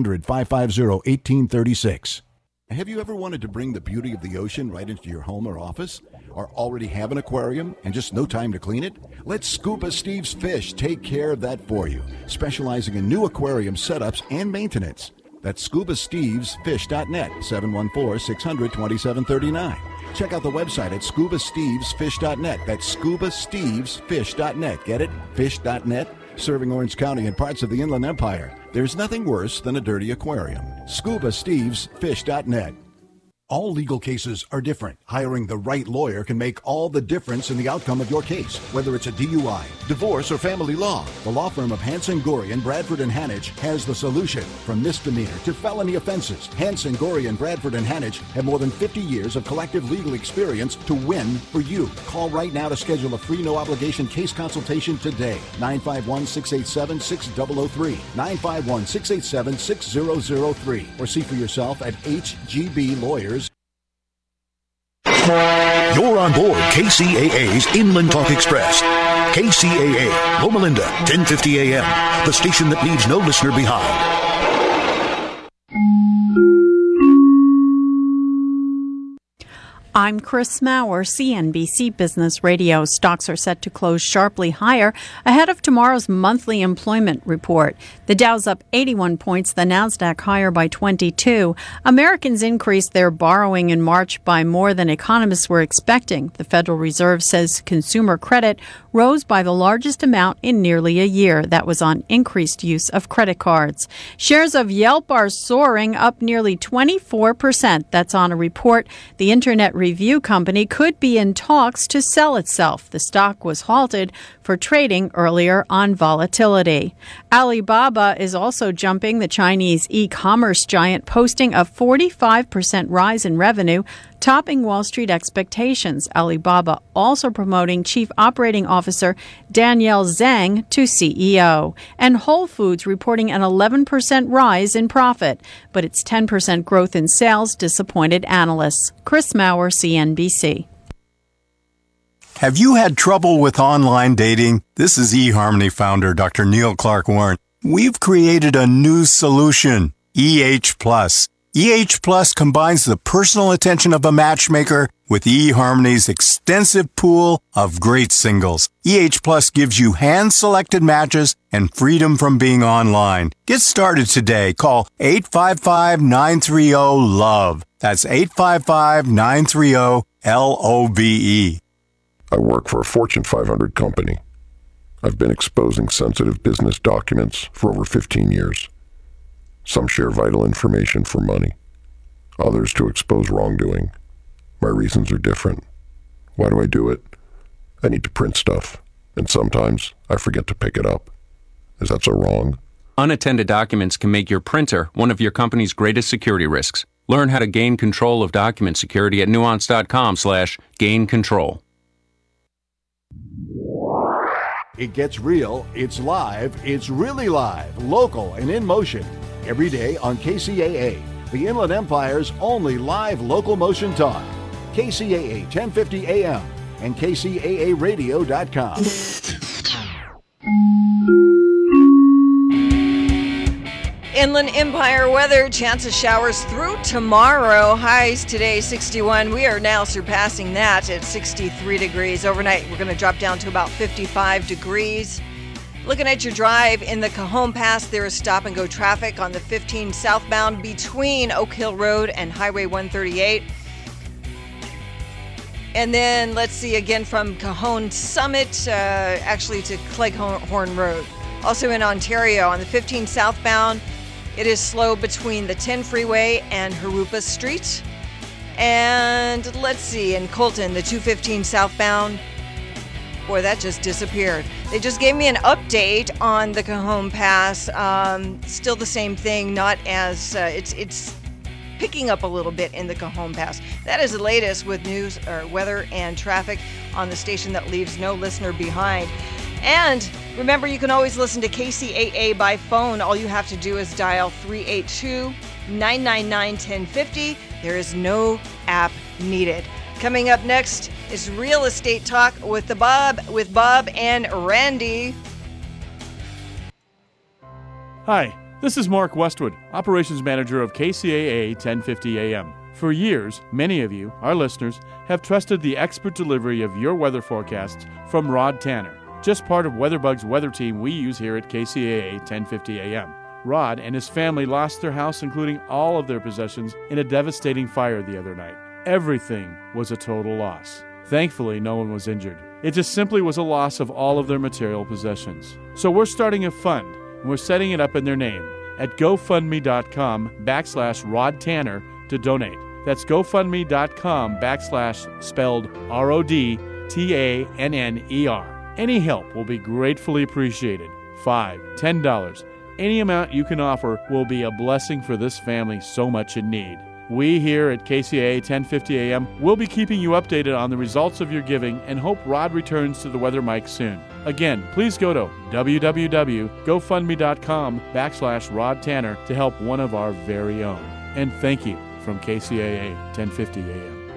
1-550-1836. Have you ever wanted to bring the beauty of the ocean right into your home or office? Or already have an aquarium and just no time to clean it? Let Scuba Steve's Fish take care of that for you, specializing in new aquarium setups and maintenance. That's ScubaStevesFish.net, 714-600-2739. Check out the website at ScubaStevesFish.net. That's ScubaStevesFish.net. Get it? Fish.net? Serving Orange County and parts of the Inland Empire. There's nothing worse than a dirty aquarium. ScubaStevesFish.net. All legal cases are different. Hiring the right lawyer can make all the difference in the outcome of your case, whether it's a DUI, divorce, or family law. The law firm of Hanson, Gorian, Bradford, and Hanich has the solution. From misdemeanor to felony offenses, Hanson, Gorian, Bradford, and Hanich have more than 50 years of collective legal experience to win for you. Call right now to schedule a free no-obligation case consultation today. 951-687-6003, 951-687-6003, or see for yourself at HGB Lawyers. You're on board KCAA's Inland Talk Express. KCAA, Loma Linda, 1050 AM, the station that leaves no listener behind. I'm Chris Maurer, CNBC Business Radio. Stocks are set to close sharply higher ahead of tomorrow's monthly employment report. The Dow's up 81 points, the Nasdaq higher by 22. Americans increased their borrowing in March by more than economists were expecting. The Federal Reserve says consumer credit rose by the largest amount in nearly a year. That was on increased use of credit cards. Shares of Yelp are soaring, up nearly 24%. That's on a report the Internet review company could be in talks to sell itself. The stock was halted for trading earlier on volatility. Alibaba is also jumping. The Chinese e-commerce giant posting a 45% rise in revenue, topping Wall Street expectations. Alibaba also promoting Chief Operating Officer Danielle Zhang to CEO. And Whole Foods reporting an 11% rise in profit, but its 10% growth in sales disappointed analysts. Chris Maurer, CNBC. Have you had trouble with online dating? This is eHarmony founder Dr. Neil Clark Warren. We've created a new solution, EH Plus. EH Plus combines the personal attention of a matchmaker with eHarmony's extensive pool of great singles. EH Plus gives you hand-selected matches and freedom from being online. Get started today. Call 855-930-LOVE. That's 855-930-LOVE. I work for a Fortune 500 company. I've been exposing sensitive business documents for over 15 years. Some share vital information for money, others to expose wrongdoing. My reasons are different. Why do I do it? I need to print stuff, and sometimes I forget to pick it up. Is that so wrong? Unattended documents can make your printer one of your company's greatest security risks. Learn how to gain control of document security at nuance.com/gain control. It gets real, it's live, it's really live, local and in motion. Every day on KCAA, the Inland Empire's only live local motion talk. KCAA 1050 AM and KCAAradio.com. Inland Empire weather, chance of showers through tomorrow. Highs today 61. We are now surpassing that at 63 degrees. Overnight, we're going to drop down to about 55 degrees. Looking at your drive in the Cajon Pass, there is stop-and-go traffic on the 15 southbound between Oak Hill Road and Highway 138. And then, let's see, again from Cajon Summit, actually to Cleghorn Road. Also in Ontario, on the 15 southbound, it is slow between the 10 freeway and Harupa Street. And let's see, in Colton, the 215 southbound, boy, that just disappeared. They just gave me an update on the Cajon Pass. Still the same thing, not as, it's picking up a little bit in the Cajon Pass. That is the latest with news, or weather and traffic on the station that leaves no listener behind. And remember, you can always listen to KCAA by phone. All you have to do is dial 382-999-1050. There is no app needed. Coming up next is Real Estate Talk with Bob and Randy. Hi, This is Mark Westwood, Operations Manager of Kcaa 1050 AM. For years, many of you, our listeners, have trusted the expert delivery of your weather forecasts from Rod Tanner, just part of WeatherBug's weather team we use here at Kcaa 1050 AM. Rod and his family lost their house, including all of their possessions, in a devastating fire the other night. Everything was a total loss. Thankfully, no one was injured. It just simply was a loss of all of their material possessions. So we're starting a fund, and we're setting it up in their name at GoFundMe.com/Rod Tanner to donate. That's GoFundMe.com/ spelled RODTANNER. Any help will be gratefully appreciated. $5, $10, any amount you can offer will be a blessing for this family so much in need. We here at Kcaa 1050 AM will be keeping you updated on the results of your giving and hope Rod returns to the weather mic soon. Again, please go to www.gofundme.com/Rod Tanner to help one of our very own. And thank you from Kcaa 1050 AM.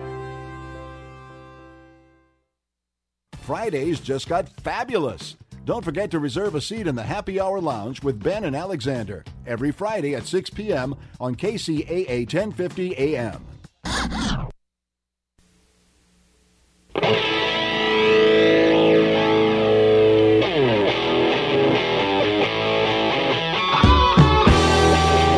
Fridays just got fabulous. Don't forget to reserve a seat in the Happy Hour Lounge with Ben and Alexander every Friday at 6 p.m. on KCAA 1050 AM.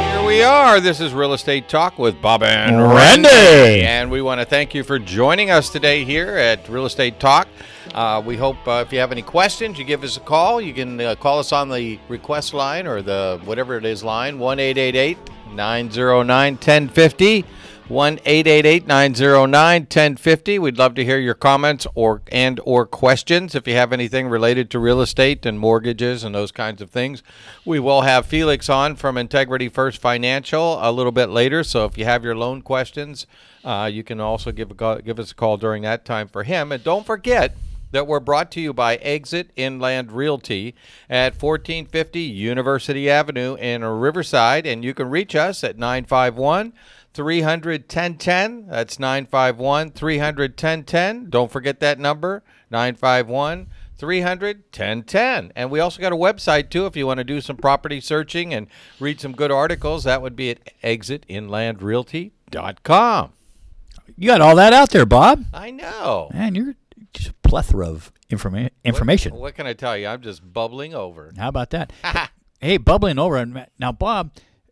Here we are. This is Real Estate Talk with Bob and Randy. And we want to thank you for joining us today here at Real Estate Talk. We hope if you have any questions, you give us a call. You can call us on the request line or the whatever it is line, 1-888-909-1050, 1-888-909-1050. We'd love to hear your comments or questions if you have anything related to real estate and mortgages and those kinds of things. We will have Felix on from Integrity First Financial a little bit later, so if you have your loan questions, you can also give us a call during that time for him. And don't forget that we're brought to you by Exit Inland Realty at 1450 University Avenue in Riverside, and you can reach us at 951-300-1010. That's 951-300-1010. Don't forget that number, 951-300-1010. And we also got a website, too, if you want to do some property searching and read some good articles. That would be at exitinlandrealty.com. You got all that out there, Bob. I know. Man, you're just a plethora of information. What can I tell you? I'm just bubbling over. How about that? Hey, bubbling over. Now, Bob,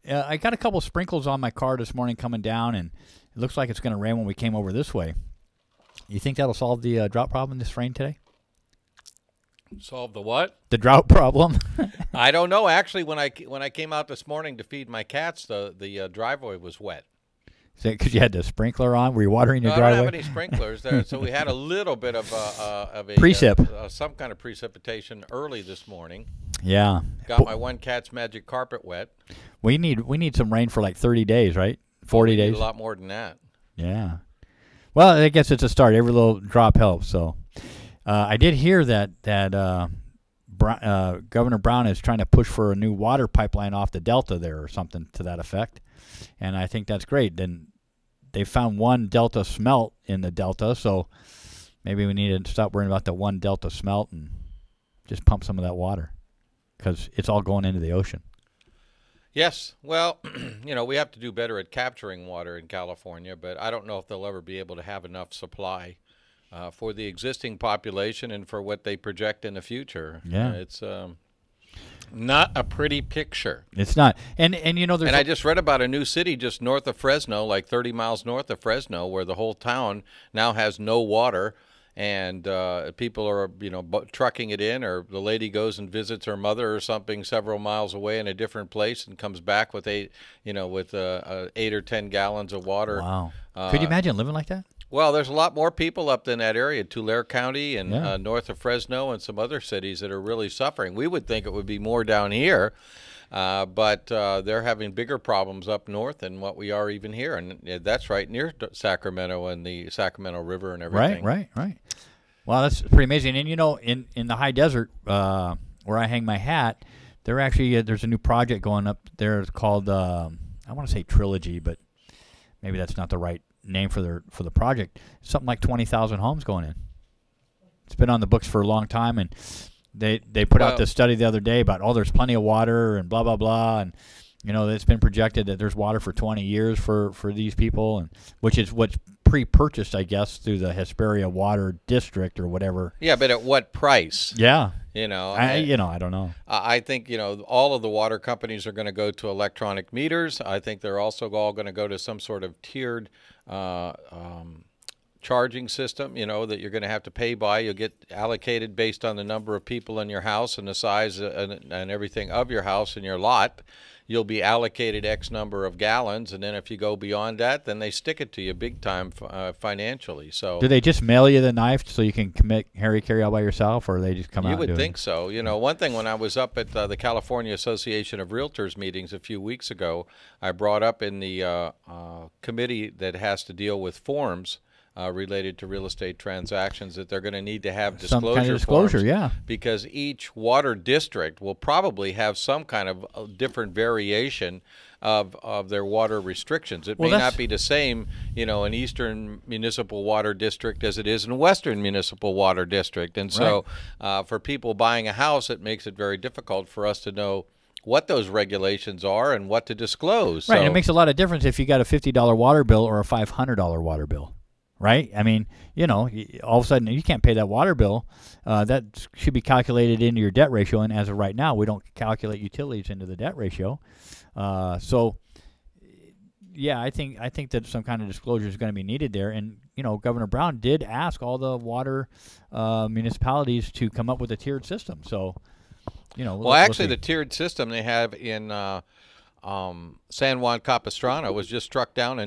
I got a couple sprinkles on my car this morning coming down, and it looks like it's going to rain when we came over this way. You think that'll solve the drought problem, this rain today? Solve the what? The drought problem. I don't know. Actually, when I came out this morning to feed my cats, the driveway was wet. Is that because you had the sprinkler on? Were you watering your driveway? I don't have any sprinklers there, so we had a little bit of a precip, some kind of precipitation early this morning. Yeah. Got my one cat's magic carpet wet. We need some rain for like 30 days, right? 40 days. A lot more than that. Yeah. Well, I guess it's a start. Every little drop helps. So, I did hear that Governor Brown is trying to push for a new water pipeline off the Delta there, or something to that effect. And I think that's great. Then they found one Delta smelt in the Delta, so maybe we need to stop worrying about the one Delta smelt and just pump some of that water, because it's all going into the ocean. Yes. Well, we have to do better at capturing water in California, but I don't know if they'll ever be able to have enough supply for the existing population and for what they project in the future. Yeah. It's not a pretty picture. It's not. And there's And I just read about a new city just north of Fresno, like 30 miles north of Fresno, where the whole town now has no water, and people are, trucking it in, or the lady goes and visits her mother or something several miles away in a different place and comes back with 8 or 10 gallons of water. Wow. Could you imagine living like that? Well, there's a lot more people up in that area, Tulare County and north of Fresno and some other cities that are really suffering. We would think it would be more down here, but they're having bigger problems up north than what we are even here. And that's right near Sacramento and the Sacramento River and everything. Right. Well, that's pretty amazing. And, in the high desert where I hang my hat, there's a new project going up there. It's called, I want to say Trilogy, but maybe that's not the right name for the project. Something like 20,000 homes going in. It's been on the books for a long time, and they put out this study the other day about, there's plenty of water and blah blah blah, and It's been projected that there's water for 20 years for these people, and which is what's pre-purchased, I guess, through the Hesperia Water District or whatever. Yeah, but at what price? Yeah. I don't know. I think, all of the water companies are going to go to electronic meters. I think they're also all going to go to some sort of tiered charging system, that you're going to have to pay by. You'll get allocated based on the number of people in your house and the size and everything of your house and your lot. You'll be allocated X number of gallons, and then if you go beyond that, then they stick it to you big time financially. So, do they just mail you the knife so you can commit carry all by yourself, or they just come out? You would and do think it? so. One thing, when I was up at the California Association of Realtors meetings a few weeks ago, I brought up in the committee that has to deal with forms related to real estate transactions that they're going to need to have disclosure some kind of disclosure, forms, yeah. because each water district will probably have some kind of different variation of their water restrictions. It may not be the same, in Eastern Municipal Water District as it is in Western Municipal Water District. And so for people buying a house, it makes it very difficult for us to know what those regulations are and what to disclose. Right, so, and it makes a lot of difference if you got a $50 water bill or a $500 water bill. Right? I mean, all of a sudden you can't pay that water bill. That should be calculated into your debt ratio, and as of right now, we don't calculate utilities into the debt ratio. So, yeah, I think that some kind of disclosure is going to be needed there. And Governor Brown did ask all the water municipalities to come up with a tiered system. So, well, actually, the tiered system they have in San Juan Capistrano was just struck down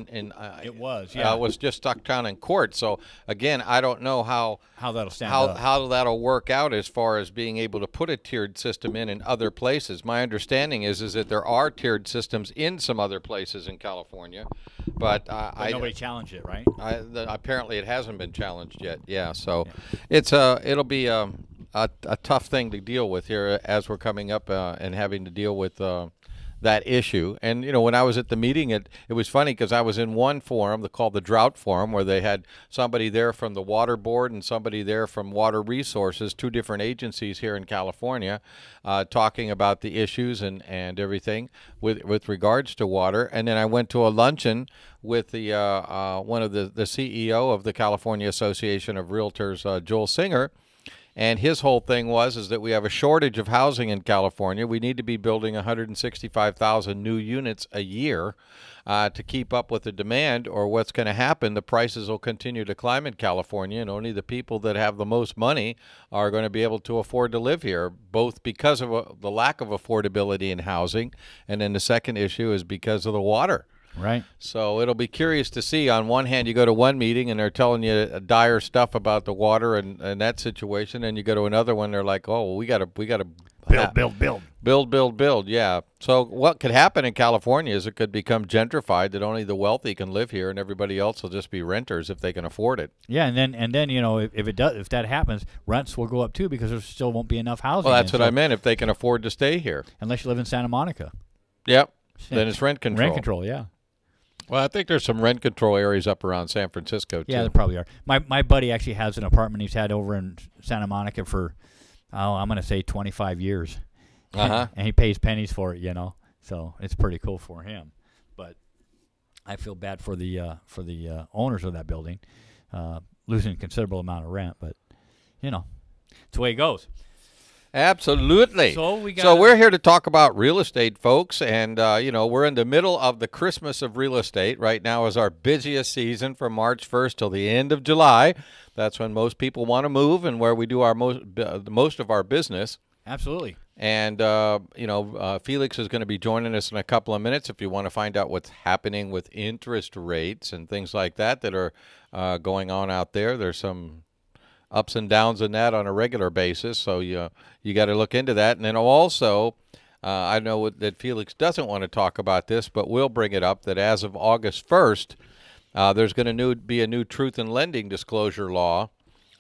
was just struck down in court. So again, I don't know how that'll stand how that'll work out as far as being able to put a tiered system in other places. My understanding is that there are tiered systems in some other places in California, but nobody challenged it, right? Apparently, it hasn't been challenged yet. Yeah, so it'll be a tough thing to deal with here as we're coming up and having to deal with that issue. And when I was at the meeting, it was funny because I was in one forum called the Drought Forum, where they had somebody there from the Water Board and somebody there from Water Resources, two different agencies here in California, talking about the issues and everything with regards to water. And then I went to a luncheon with the one of the CEO of the California Association of Realtors, Joel Singer. And his whole thing is that we have a shortage of housing in California. We need to be building 165,000 new units a year to keep up with the demand, or what's going to happen, the prices will continue to climb in California, and only the people that have the most money are going to be able to afford to live here, both because of the lack of affordability in housing, and then the second issue is because of the water. Right. So it'll be curious to see. On one hand, you go to one meeting and they're telling you dire stuff about the water and that situation, and you go to another one, they're like, "Oh, well, we got to build." Yeah. So what could happen in California is it could become gentrified, that only the wealthy can live here, and everybody else will just be renters if they can afford it. Yeah, and then if that happens, rents will go up too, because there still won't be enough housing. Well, that's what I meant. If they can afford to stay here, unless you live in Santa Monica. Yep. Then it's rent control. Rent control, yeah. Well, I think there's some rent control areas up around San Francisco, too. Yeah, there probably are. My buddy actually has an apartment he's had over in Santa Monica for, I'm going to say 25 years. Uh-huh. And he pays pennies for it, So it's pretty cool for him. But I feel bad for the owners of that building, losing a considerable amount of rent. But, it's the way it goes. Absolutely. So we're here to talk about real estate, folks, and we're in the middle of the Christmas of real estate. Right now is our busiest season from March 1st till the end of July. That's when most people want to move and where we do our most of our business. Absolutely. And Felix is going to be joining us in a couple of minutes if you want to find out what's happening with interest rates and things like that are going on out there. There's some ups and downs in that on a regular basis, so you got to look into that. And then also, I know that Felix doesn't want to talk about this, but we'll bring it up, that as of August 1st, there's going to be a new truth in lending disclosure law,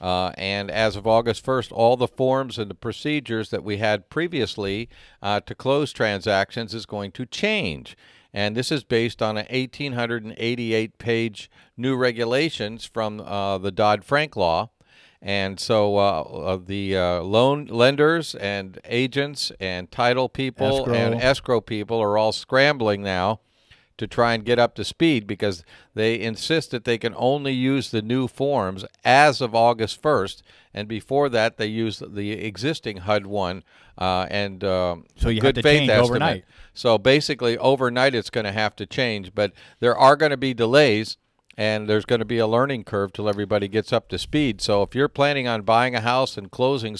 and as of August 1st, all the forms and the procedures that we had previously to close transactions is going to change. And this is based on an 1,888-page new regulations from the Dodd-Frank law. And so the loan lenders and agents and title people and escrow people are all scrambling now to try and get up to speed, because they insist that they can only use the new forms as of August 1st, and before that they use the existing HUD one and so you good have to faith change estimate. overnight. So basically overnight it's going to have to change, but there are going to be delays, and there's going to be a learning curve till everybody gets up to speed. So if you're planning on buying a house and closing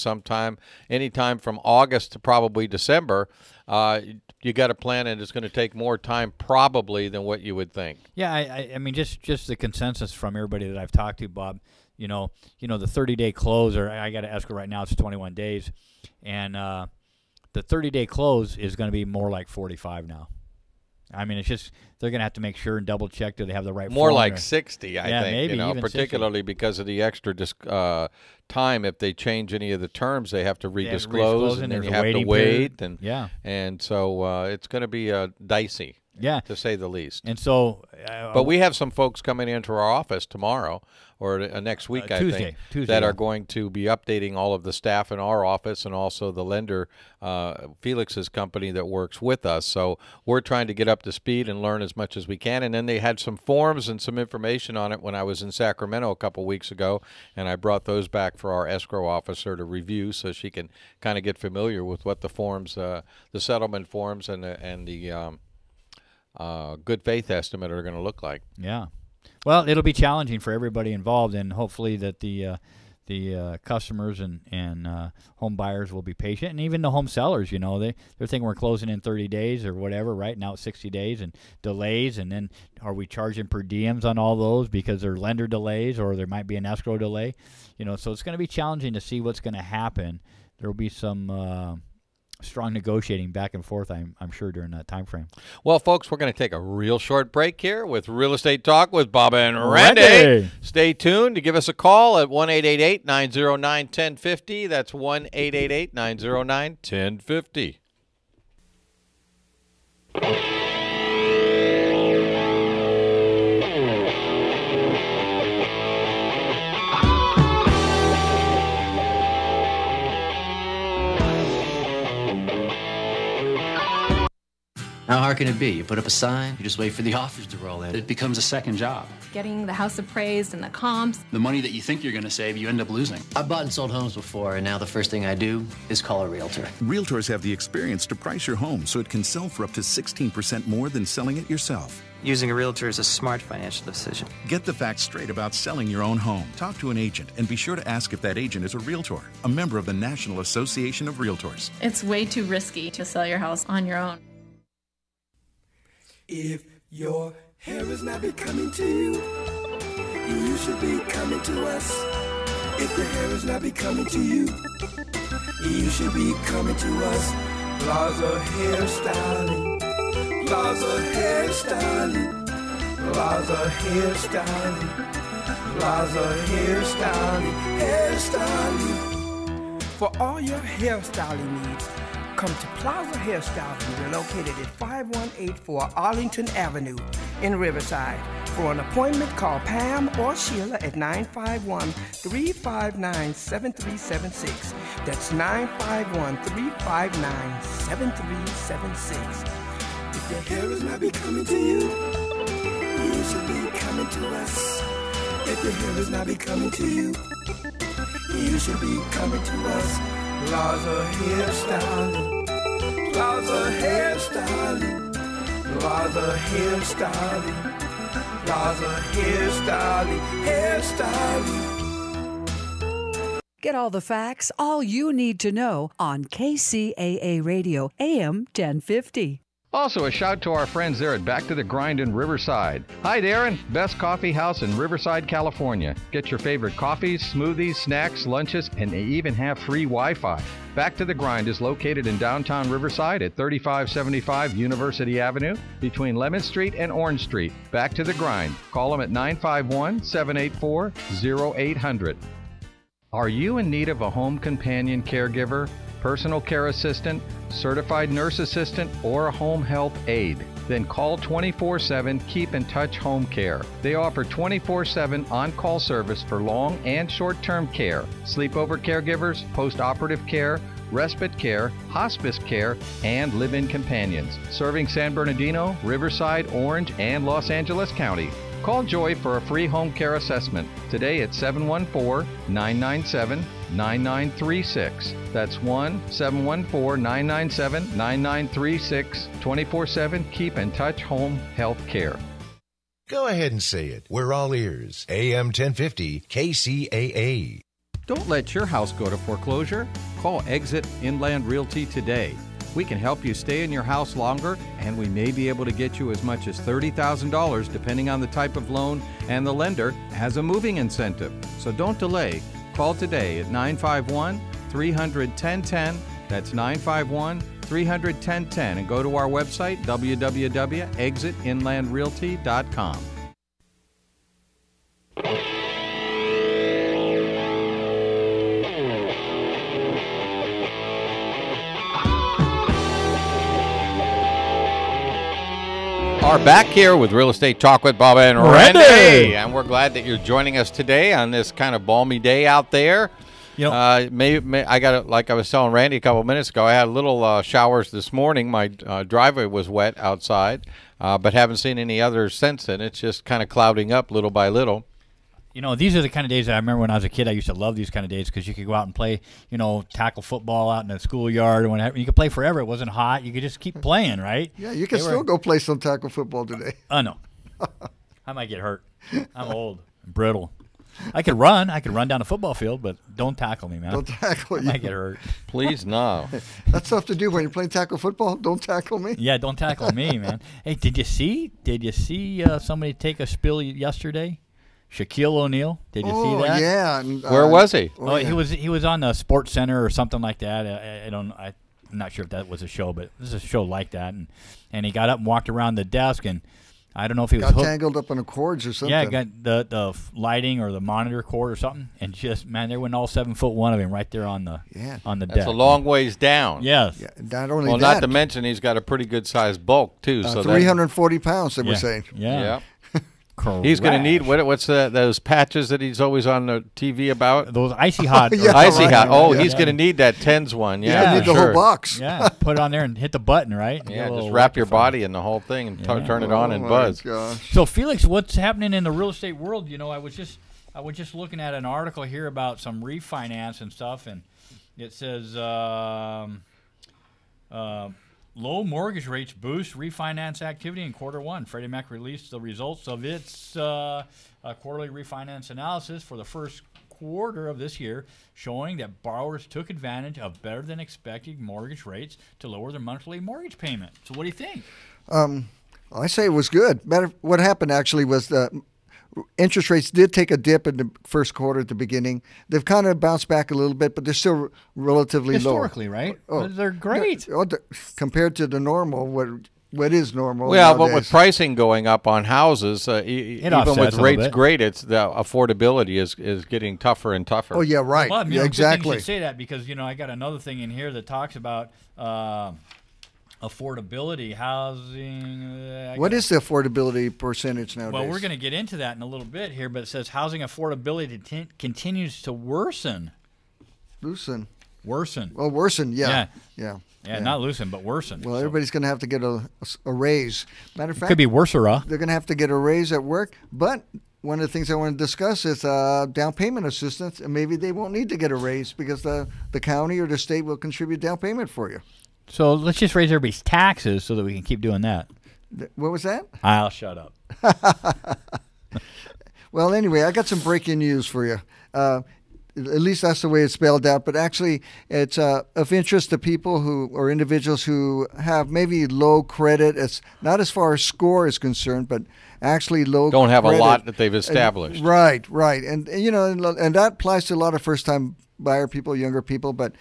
anytime from August to probably December, you got a plan, and it's going to take more time probably than what you would think. Yeah, I mean, just the consensus from everybody that I've talked to, Bob. The 30-day close, or I got to escrow right now, it's 21 days, and the 30-day close is going to be more like 45 now. I mean, it's just they're going to have to make sure and double check that they have the right. More like 60, I think. Maybe even particularly 60. Because of the extra time. If they change any of the terms, they have to redisclose, and then you have to wait, and so it's going to be dicey. Yeah, to say the least. And so, but we have some folks coming into our office tomorrow or next week, I think, that are going to be updating all of the staff in our office, and also the lender, Felix's company that works with us. So we're trying to get up to speed and learn as much as we can. And then they had some forms and some information on it when I was in Sacramento a couple weeks ago, and I brought those back for our escrow officer to review, so she can kind of get familiar with what the forms, the settlement forms, and the good faith estimate are going to look like. Yeah. Well, it'll be challenging for everybody involved, and hopefully that the customers and home buyers will be patient, and even the home sellers. They're thinking we're closing in 30 days or whatever. Right now it's 60 days and delays, and then are we charging per diems on all those because they're lender delays, or there might be an escrow delay? So it's going to be challenging to see what's going to happen. There will be some strong negotiating back and forth, I'm sure, during that time frame. Well, folks, we're going to take a real short break here with Real Estate Talk with Bob and Randy. Stay tuned to give us a call at 1-888-909-1050. That's 1-888-909-1050. How hard can it be? You put up a sign, you just wait for the offers to roll in. It becomes a second job. Getting the house appraised and the comps. The money that you think you're going to save, you end up losing. I've bought and sold homes before, and now the first thing I do is call a realtor. Realtors have the experience to price your home so it can sell for up to 16% more than selling it yourself. Using a realtor is a smart financial decision. Get the facts straight about selling your own home. Talk to an agent, and be sure to ask if that agent is a realtor, a member of the National Association of Realtors. It's way too risky to sell your house on your own. If your hair is not becoming to you, you should be coming to us. If your hair is not becoming to you, you should be coming to us. Plaza Hairstyling, Plaza Hairstyling, Plaza Hairstyling, Plaza Hairstyling, hairstyling. For all your hairstyling needs, come to Plaza Hairstyling. We're located at 5184 Arlington Avenue in Riverside. For an appointment, call Pam or Sheila at 951-359-7376. That's 951-359-7376. If your hair is not becoming to you, you should be coming to us. If your hair is not becoming to you, you should be coming to us. Plaza Hairstyling, Plaza Hairstyling, Plaza Hairstyling, Plaza Hairstyling, hairstyling. Get all the facts, all you need to know on KCAA Radio, AM 1050. Also, a shout to our friends there at Back to the Grind in Riverside. Hi, Darren. Best coffee house in Riverside, California. Get your favorite coffees, smoothies, snacks, lunches, and they even have free Wi-Fi. Back to the Grind is located in downtown Riverside at 3575 University Avenue between Lemon Street and Orange Street. Back to the Grind. Call them at 951-784-0800. Are you in need of a home companion caregiver, personal care assistant, certified nurse assistant, or a home health aide? then call 24/7 Keep in Touch Home Care. They offer 24/7 on-call service for long and short-term care, sleepover caregivers, post-operative care, respite care, hospice care, and live-in companions. Serving San Bernardino, Riverside, Orange, and Los Angeles County. Call Joy for a free home care assessment today at 714-997-9936. That's 1-714-997-9936. 24/7 Keep in Touch Home Health Care. Go ahead and say it. We're all ears. AM 1050 KCAA. Don't let your house go to foreclosure. Call Exit Inland Realty today. We can help you stay in your house longer, and we may be able to get you as much as $30,000 depending on the type of loan, and the lender has a moving incentive. So don't delay. Call today at 951-300-1010. That's 951-300-1010, and go to our website, www.exitinlandrealty.com. Are back here with Real Estate Talk with Bob and Randy. And we're glad that you're joining us today on this kind of balmy day out there. You know, I got, like I was telling Randy a couple of minutes ago, I had little showers this morning. My driveway was wet outside, but haven't seen any others since then. It's just kind of clouding up little by little. You know, these are the kind of days that I remember when I was a kid. I used to love these kind of days because you could go out and play, tackle football out in the schoolyard or whatever. You could play forever. It wasn't hot. You could just keep playing, right? Yeah, you can still go play some tackle football today. Oh, no. I might get hurt. I'm old and brittle. I could run. I could run down a football field, but don't tackle me, man. Don't tackle you. I might get hurt. Please, no. That's tough to do when you're playing tackle football. Don't tackle me. Yeah, don't tackle me, man. Hey, did you see somebody take a spill yesterday? Shaquille O'Neal. Did you see that? Yeah. Where was he? He was on the Sports Center or something like that. I'm not sure if that was a show, but this is a show like that. And he got up and walked around the desk, and I don't know if he was tangled up on the cords or something. Yeah, got the lighting or the monitor cord or something, and just there went all 7'1" of him right there on the deck. That's a long ways down. Yes. Yeah, not only well, that, not to mention he's got a pretty good sized bulk too. So 340 pounds. They were saying. Yeah. He's going to need what's those patches that he's always on the TV about? Those icy hot. Icy hot. Oh, he's going to need that TENS one. Yeah, need the whole box. Yeah, put it on there and hit the button, right? Yeah, just wrap your body in the whole thing and turn it on and buzz. Gosh. So, Felix, what's happening in the real estate world? I was just looking at an article here about some refinance and stuff, and it says low mortgage rates boost refinance activity in Q1. Freddie Mac released the results of its quarterly refinance analysis for the first quarter of this year, showing that borrowers took advantage of better-than-expected mortgage rates to lower their monthly mortgage payment. So what do you think? I say it was good. What happened actually was the interest rates did take a dip in the first quarter at the beginning. They've kind of bounced back a little bit, but they're still relatively historically, low. Right? They're great. Compared to the normal, what is normal Well, nowadays. but with pricing going up on houses, even with rates great, the affordability is getting tougher and tougher. Oh, yeah, right. Well, yeah, exactly. You should say that because, I got another thing in here that talks about affordability, housing. What is the affordability percentage nowadays? Well, we're going to get into that in a little bit here, but it says housing affordability continues to worsen. Worsen. Well, worsen, yeah. Not loosen, but worsen. Well, everybody's going to have to get a raise. Matter of fact, could be worsera. They're going to have to get a raise at work, but one of the things I want to discuss is down payment assistance, and maybe they won't need to get a raise because the county or the state will contribute down payment for you. So let's just raise everybody's taxes so that we can keep doing that. What was that? I'll shut up. Well, anyway, I got some breaking news for you. At least that's the way it's spelled out. But actually, it's of interest to people or individuals who have maybe low credit. It's not as far as score is concerned, but actually low don't have credit. A lot that they've established. Right. And and that applies to a lot of first-time buyer people, younger people, but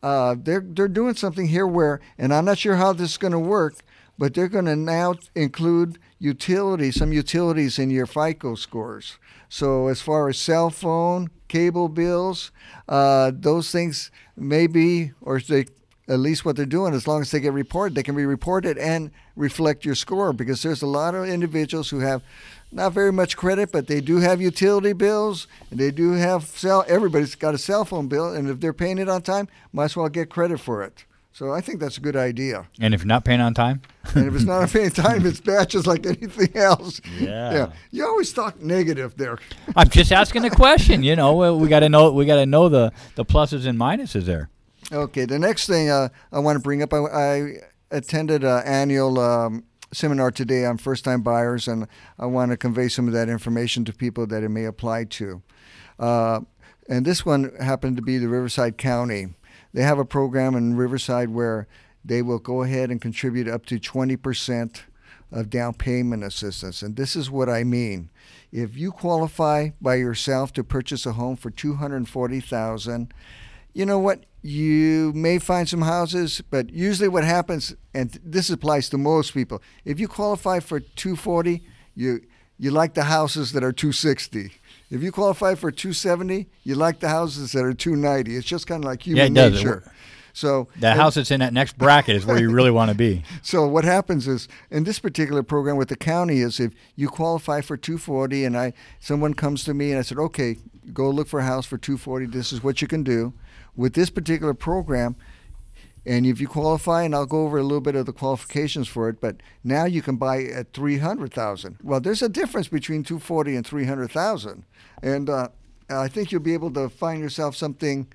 they're doing something here where, and I'm not sure how this is going to work, but they're going to now include some utilities in your FICO scores. So as far as cell phone, cable bills, those things may be, or they at least what they're doing, as long as they get reported, they can be reported and reflect your score, because there's a lot of individuals who have not very much credit, but they do have utility bills, and they do have everybody's got a cell phone bill, and if they're paying it on time, might as well get credit for it. So I think that's a good idea. And if you're not paying on time? And if it's not paying on time, it's bad just like anything else. Yeah. You always talk negative there. I'm just asking a question. You know, we got to know the pluses and minuses there. Okay, the next thing I want to bring up, I attended an annual seminar today on first-time buyers, and I want to convey some of that information to people that it may apply to. And this one happened to be the Riverside County. They have a program in Riverside where they will go ahead and contribute up to 20% of down payment assistance. And this is what I mean. If you qualify by yourself to purchase a home for $240,000, you know what? You may find some houses, but usually what happens, and this applies to most people, if you qualify for $240,000, you like the houses that are $260,000. If you qualify for $270,000, you like the houses that are $290,000. It's just kind of like human nature. So the house that's in that next bracket is where you really want to be. So what happens is, in this particular program with the county, is if you qualify for $240,000 and someone comes to me and I said, okay, go look for a house for $240,000. This is what you can do. With this particular program, and if you qualify, and I'll go over a little bit of the qualifications for it, but now you can buy at $300,000. Well, there's a difference between $240,000 and $300,000, and I think you'll be able to find yourself something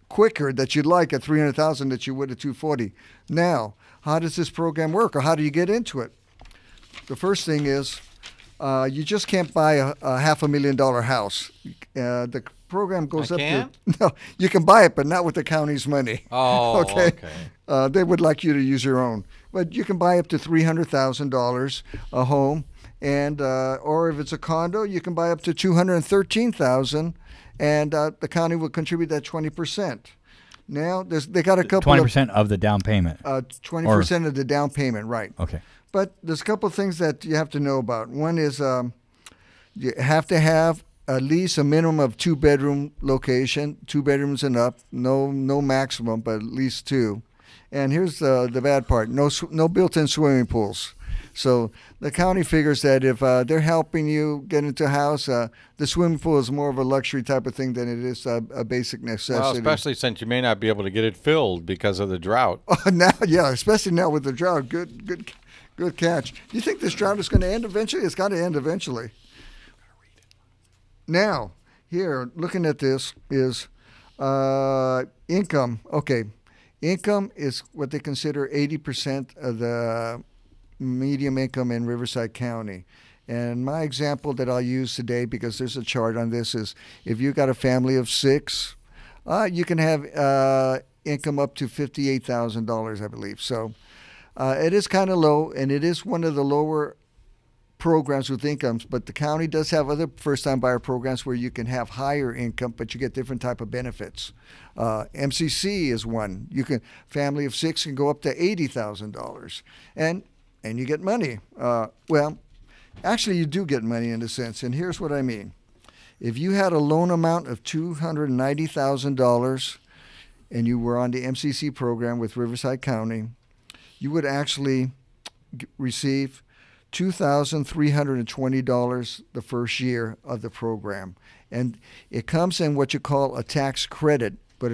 quicker that you'd like at $300,000 that you would at $240,000. Now, how does this program work, or how do you get into it? The first thing is you just can't buy a $500,000 house. The program goes up to no. You can buy it, but not with the county's money. Oh, okay. They would like you to use your own, but you can buy up to $300,000 a home, and or if it's a condo, you can buy up to $213,000, and the county will contribute that 20%. Now they got a couple 20% of the down payment. 20% of the down payment, right? Okay. But there's a couple of things that you have to know about. One is you have to have at least a minimum of 2-bedroom location, 2 bedrooms and up, no maximum, but at least 2. And here's the bad part: no built-in swimming pools. So the county figures that if they're helping you get into a house, the swimming pool is more of a luxury type of thing than it is a basic necessity. Well, especially since you may not be able to get it filled because of the drought. Now, yeah, especially now with the drought. Good catch. Do you think this drought is going to end eventually? It's got to end eventually. Now, here, looking at this is income. Okay, income is what they consider 80% of the median income in Riverside County. And my example that I'll use today, because there's a chart on this, is if you got a family of 6, you can have income up to $58,000, I believe. So it is kind of low, and it is one of the lower programs with incomes, but the county does have other first-time buyer programs where you can have higher income, but you get different type of benefits. MCC is one. You can family of 6 can go up to $80,000, and you get money. Well, actually, you do get money in a sense, and here's what I mean. If you had a loan amount of $290,000 and you were on the MCC program with Riverside County, you would actually receive $2,320 the first year of the program. And it comes in what you call a tax credit, but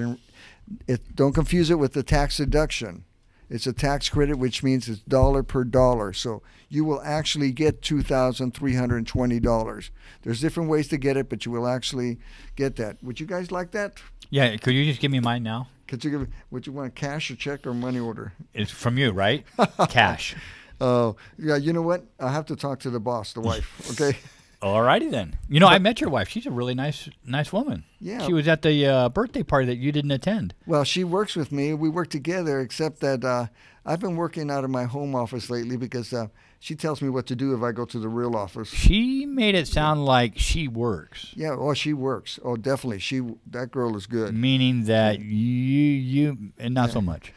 don't confuse it with the tax deduction. It's a tax credit, which means it's dollar per dollar. So you will actually get $2,320. There's different ways to get it, but you will actually get that. Would you guys like that? Yeah, could you just give me mine now? Could you give? Would you want cash or check or money order? It's from you, right? Cash. Oh, yeah, you know what? I have to talk to the boss, the wife, okay? All righty then. You know, I met your wife. She's a really nice woman. Yeah. She was at the birthday party that you didn't attend. Well, she works with me. We work together, except that I've been working out of my home office lately because she tells me what to do if I go to the real office. She made it sound like she works. Yeah, she works. Oh, definitely. That girl is good. Meaning that you and not so much.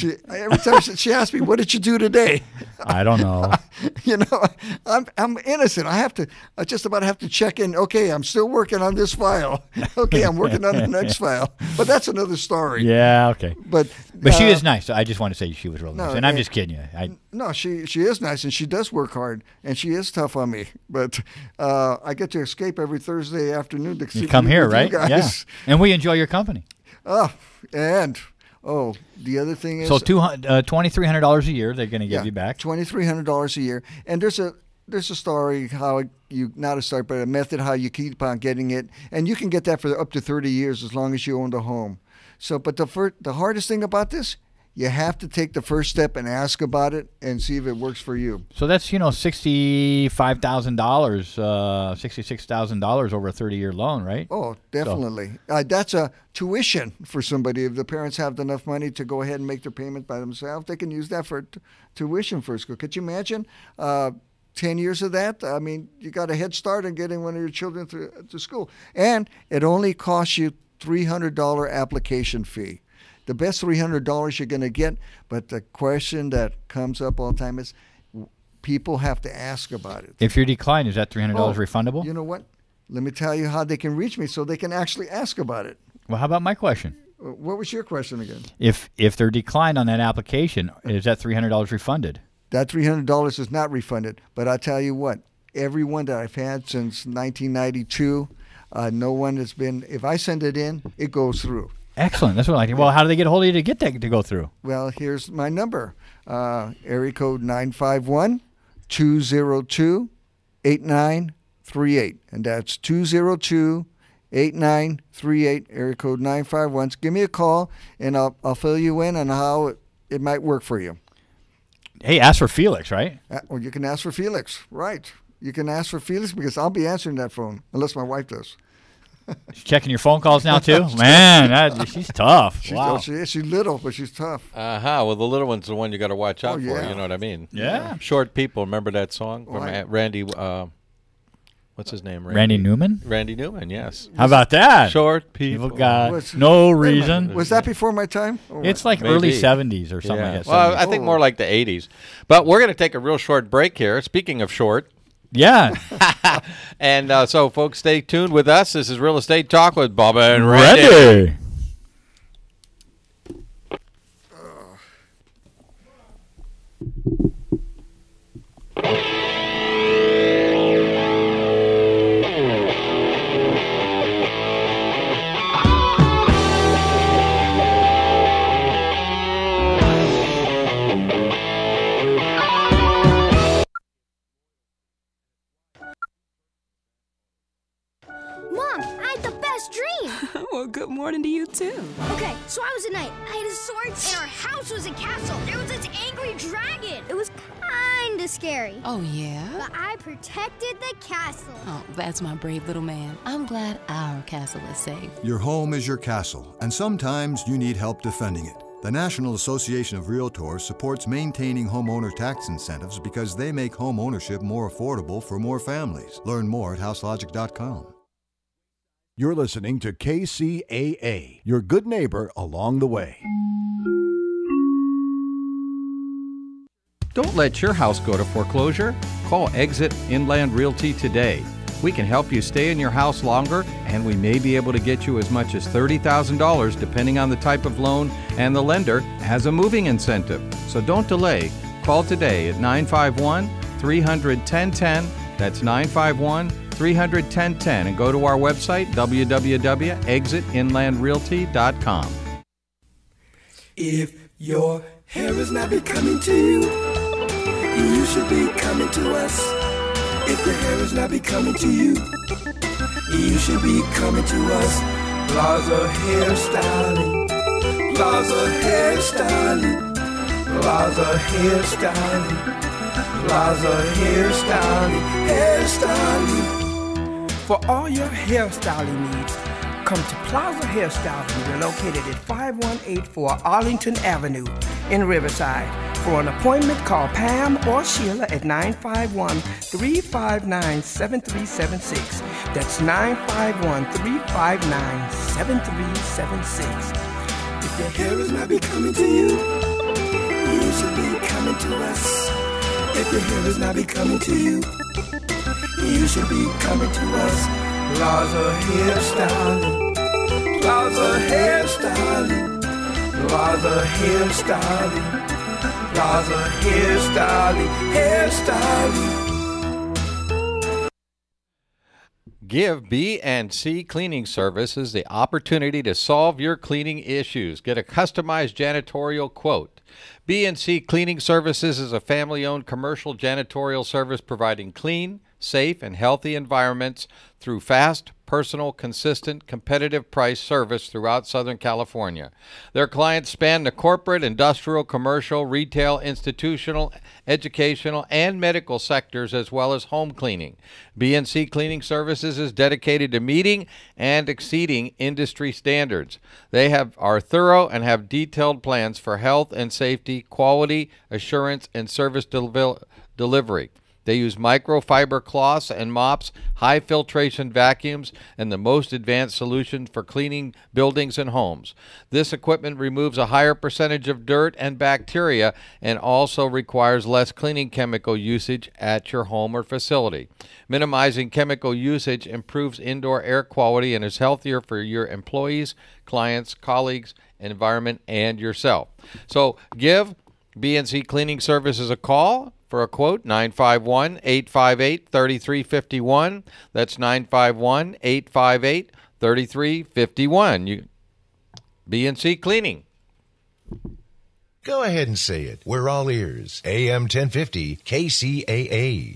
Every time she asks me, "What did you do today?" I don't know. I'm innocent. I just about have to check in. Okay, I'm still working on this file. Okay, I'm working on the next file. But that's another story. Yeah, okay. But she is nice. I just want to say she was real nice. And I'm just kidding you. No, she is nice, and she does work hard, and she is tough on me. But I get to escape every Thursday afternoon to you come here, right? Yeah. And we enjoy your company. The other thing is, so $2,300 a year they're going to give you back. $2,300 a year, and there's a story how not a story, but a method how you keep on getting it, and you can get that for up to 30 years as long as you own the home. So, but the hardest thing about this, you have to take the first step and ask about it and see if it works for you. So that's $65,000, $66,000 over a 30-year loan, right? Oh, definitely. So. That's a tuition for somebody. If the parents have enough money to go ahead and make their payment by themselves, they can use that for tuition for school. Could you imagine 10 years of that? I mean, you got a head start on getting one of your children to school. And it only costs you $300 application fee. The best $300 you're going to get, but the question that comes up all the time is people have to ask about it. If you're declined, is that $300 refundable? You know what? Let me tell you how they can reach me so they can actually ask about it. Well, how about my question? What was your question again? If they're declined on that application, is that $300 refunded? That $300 is not refunded, but I tell you what, everyone that I've had since 1992, no one has been, if I send it in, it goes through. Excellent. That's what I think. Well, how do they get a hold of you to get that to go through? Well, here's my number. Area code 951-202-8938. And that's 202-8938, area code 951. Give me a call, and I'll fill you in on how it might work for you. Hey, ask for Felix, right? Well, you can ask for Felix, right. You can ask for Felix because I'll be answering that phone, unless my wife does. She's checking your phone calls now, too? Man, she's tough. Wow. She's little, but she's tough. Well, the little one's the one you got to watch out for. You know what I mean? Yeah. Short People. Remember that song from Randy? What's his name? Randy Newman? Randy Newman, yes. How about that? Short People. Got no reason. Was that before my time? It's like early 70s or something like that. Well, I think more like the 80s. But we're going to take a real short break here. Speaking of short. Yeah. And so, folks, stay tuned with us. This is Real Estate Talk with Bubba and Randy. Ready. Well, good morning to you, too. Okay, so I was a knight. I had a sword, and our house was a castle. There was this angry dragon. It was kind of scary. Oh, yeah? But I protected the castle. Oh, that's my brave little man. I'm glad our castle is safe. Your home is your castle, and sometimes you need help defending it. The National Association of Realtors supports maintaining homeowner tax incentives because they make home ownership more affordable for more families. Learn more at houselogic.com. You're listening to KCAA, your good neighbor along the way. Don't let your house go to foreclosure. Call Exit Inland Realty today. We can help you stay in your house longer, and we may be able to get you as much as $30,000 depending on the type of loan and the lender as a moving incentive. So don't delay. Call today at 951-300-1010. That's 951-300-1010, and go to our website, www.exitinlandrealty.com. If your hair is not becoming to you, you should be coming to us. If your hair is not becoming to you, you should be coming to us. Plaza Hairstyling, Plaza Hairstyling, Plaza Hairstyling, Plaza Hairstyling, Hairstyling. For all your hairstyling needs, come to Plaza Hairstyling. We're located at 5184 Arlington Avenue in Riverside. For an appointment, call Pam or Sheila at 951-359-7376. That's 951-359-7376. If your hair is not becoming to you, should be coming to us. If your hair is not becoming to you, you should be coming to us. Plaza Hairstyling, Plaza Hairstyling, Plaza Hairstyling, Plaza Hairstyling, Hairstyling. Give B&C Cleaning Services the opportunity to solve your cleaning issues. Get a customized janitorial quote. B&C Cleaning Services is a family-owned commercial janitorial service providing clean, safe, and healthy environments through fast, personal, consistent, competitive price service throughout Southern California. Their clients span the corporate, industrial, commercial, retail, institutional, educational, and medical sectors, as well as home cleaning. B&C Cleaning Services is dedicated to meeting and exceeding industry standards. They are thorough and have detailed plans for health and safety, quality assurance, and service delivery. They use microfiber cloths and mops, high filtration vacuums, and the most advanced solutions for cleaning buildings and homes. This equipment removes a higher percentage of dirt and bacteria and also requires less cleaning chemical usage at your home or facility. Minimizing chemical usage improves indoor air quality and is healthier for your employees, clients, colleagues, environment, and yourself. So give B&C Cleaning Services a call for a quote, 951-858-3351. That's 951-858-3351. B&C Cleaning. Go ahead and say it. We're all ears. AM 1050 KCAA.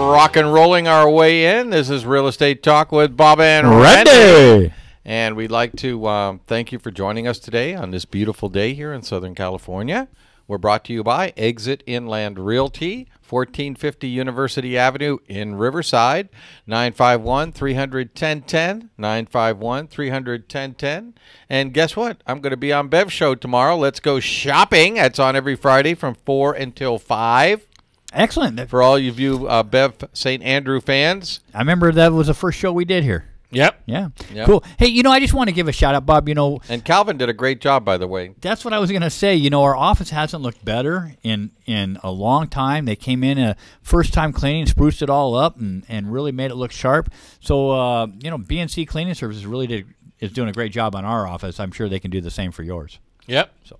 Rock and rolling our way in. This is Real Estate Talk with Bob and Randy. And we'd like to thank you for joining us today on this beautiful day here in Southern California. We're brought to you by Exit Inland Realty, 1450 University Avenue in Riverside, 951-300-1010, 951-300-1010. And guess what? I'm going to be on Bev's show tomorrow. Let's Go Shopping. That's on every Friday from 4 until 5. Excellent. For all of you Bev St. Andrew fans. I remember that was the first show we did here. Yep. Yeah. Cool. Hey, I just want to give a shout out, Bob. And Calvin did a great job, by the way. That's what I was going to say. Our office hasn't looked better in a long time. They came in first time cleaning, spruced it all up, and really made it look sharp. So, B&C Cleaning Services really is doing a great job on our office. I'm sure they can do the same for yours. Yep. So,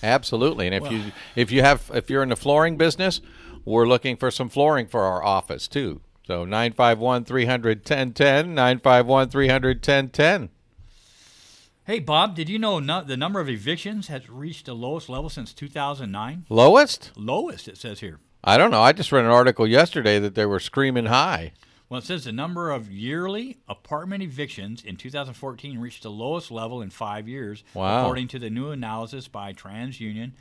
absolutely. And if you're in the flooring business, we're looking for some flooring for our office, too. So 951-300-1010, 951-300-1010. Hey, Bob, did you know the number of evictions has reached the lowest level since 2009? Lowest? Lowest, it says here. I don't know. I just read an article yesterday that they were screaming high. Well, it says the number of yearly apartment evictions in 2014 reached the lowest level in 5 years, wow, according to the new analysis by TransUnion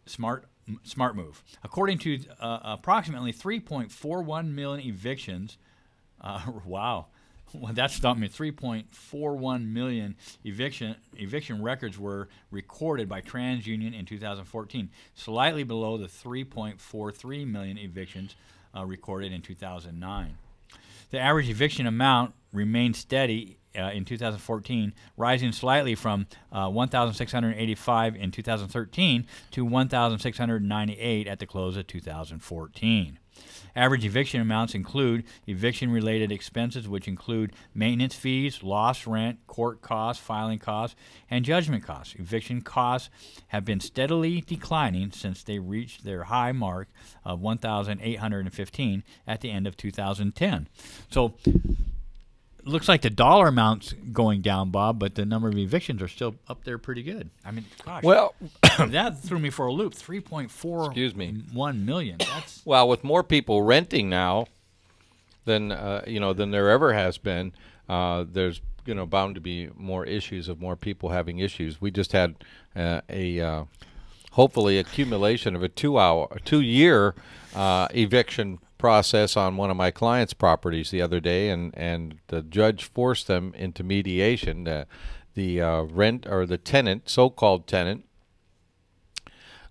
Smart Move. According to approximately 3.41 million evictions, wow, well, that stumped me. 3.41 million eviction records were recorded by TransUnion in 2014, slightly below the 3.43 million evictions recorded in 2009. The average eviction amount remained steady in 2014, rising slightly from 1,685 in 2013 to 1,698 at the close of 2014. Average eviction amounts include eviction-related expenses, which include maintenance fees, lost rent, court costs, filing costs, and judgment costs. Eviction costs have been steadily declining since they reached their high mark of 1,815 at the end of 2010. So looks like the dollar amount's going down, Bob, but the number of evictions are still up there pretty good. I mean, gosh. Well, that threw me for a loop. 3.41 million. That's well, with more people renting now than than there ever has been, there's bound to be more issues of more people having issues. We just had hopefully accumulation of a 2-year eviction process on one of my clients' properties the other day, and the judge forced them into mediation. The rent or the tenant, so-called tenant,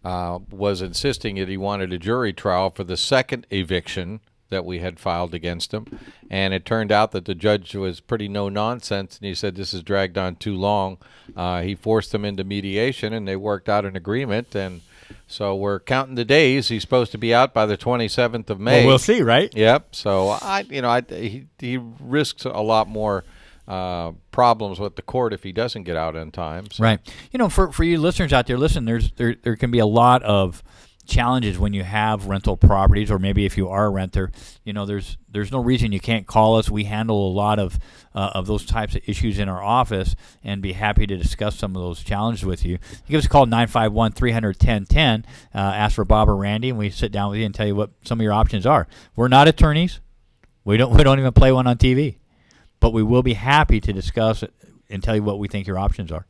was insisting that he wanted a jury trial for the second eviction that we had filed against him. And it turned out that the judge was pretty no-nonsense, and he said this has dragged on too long. He forced them into mediation, and they worked out an agreement. And so we're counting the days. He's supposed to be out by the 27th of May. Well, we'll see, right? Yep. So, he risks a lot more problems with the court if he doesn't get out in time. So. Right. For you listeners out there, listen, there can be a lot of challenges when you have rental properties, or maybe if you are a renter. There's no reason you can't call us. We handle a lot of those types of issues in our office and be happy to discuss some of those challenges with you. Give us a call, 951-300-1010. Ask for Bob or Randy, and we sit down with you and tell you what some of your options are. We're not attorneys. We don't even play one on TV, but we will be happy to discuss it and tell you what we think your options are.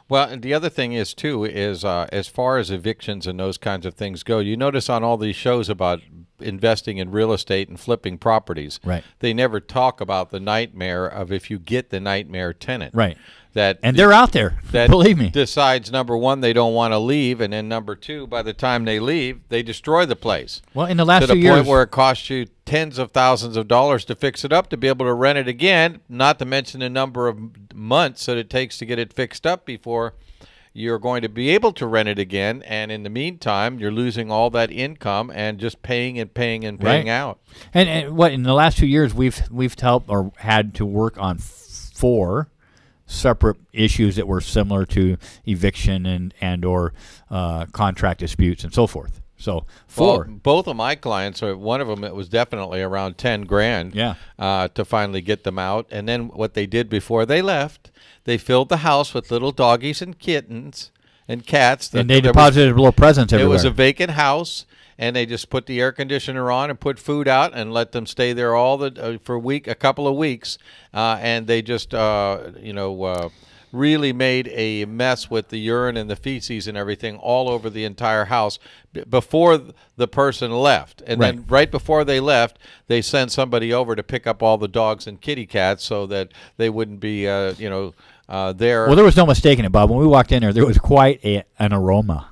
Well, and the other thing is, too, is as far as evictions and those kinds of things go, you notice on all these shows about investing in real estate and flipping properties, right, they never talk about the nightmare of if you get the nightmare tenant. Right. And they're out there, that believe me. Decides, number one, they don't want to leave, and then number two, by the time they leave, they destroy the place. Well, in the last to few the years, point where it costs you tens of thousands of dollars to fix it up to be able to rent it again, not to mention the number of months that it takes to get it fixed up before you're going to be able to rent it again, and in the meantime, you're losing all that income and just paying and paying and paying out. And what in the last 2 years we've helped or had to work on 4 separate issues that were similar to eviction and or contract disputes and so forth. So 4. Well, both of my clients, one of them, it was definitely around $10,000. Yeah. To finally get them out, and then what they did before they left, they filled the house with little doggies and kittens and cats. And they deposited little presents everywhere. It was a vacant house, and they just put the air conditioner on and put food out and let them stay there for a couple of weeks, and they just really made a mess with the urine and the feces and everything all over the entire house before the person left. And then right before they left, they sent somebody over to pick up all the dogs and kitty cats so that they wouldn't be, there. Well, there was no mistaking it, Bob. When we walked in there was quite an aroma.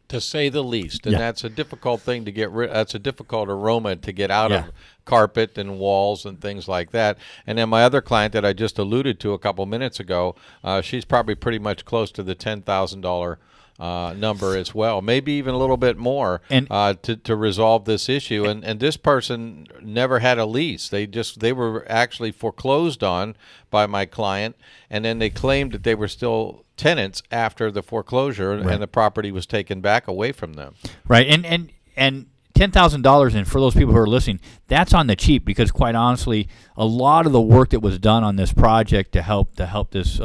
To say the least. And that's a difficult thing to get rid of. That's a difficult aroma to get out of carpet and walls and things like that. And then my other client that I just alluded to a couple minutes ago, she's probably pretty much close to the $10,000 number as well, maybe even a little bit more, and to resolve this issue. And this person never had a lease. They were actually foreclosed on by my client, and then they claimed that they were still tenants after the foreclosure, and the property was taken back away from them. Right, and $10,000, and for those people who are listening, that's on the cheap, because quite honestly, a lot of the work that was done on this project to help this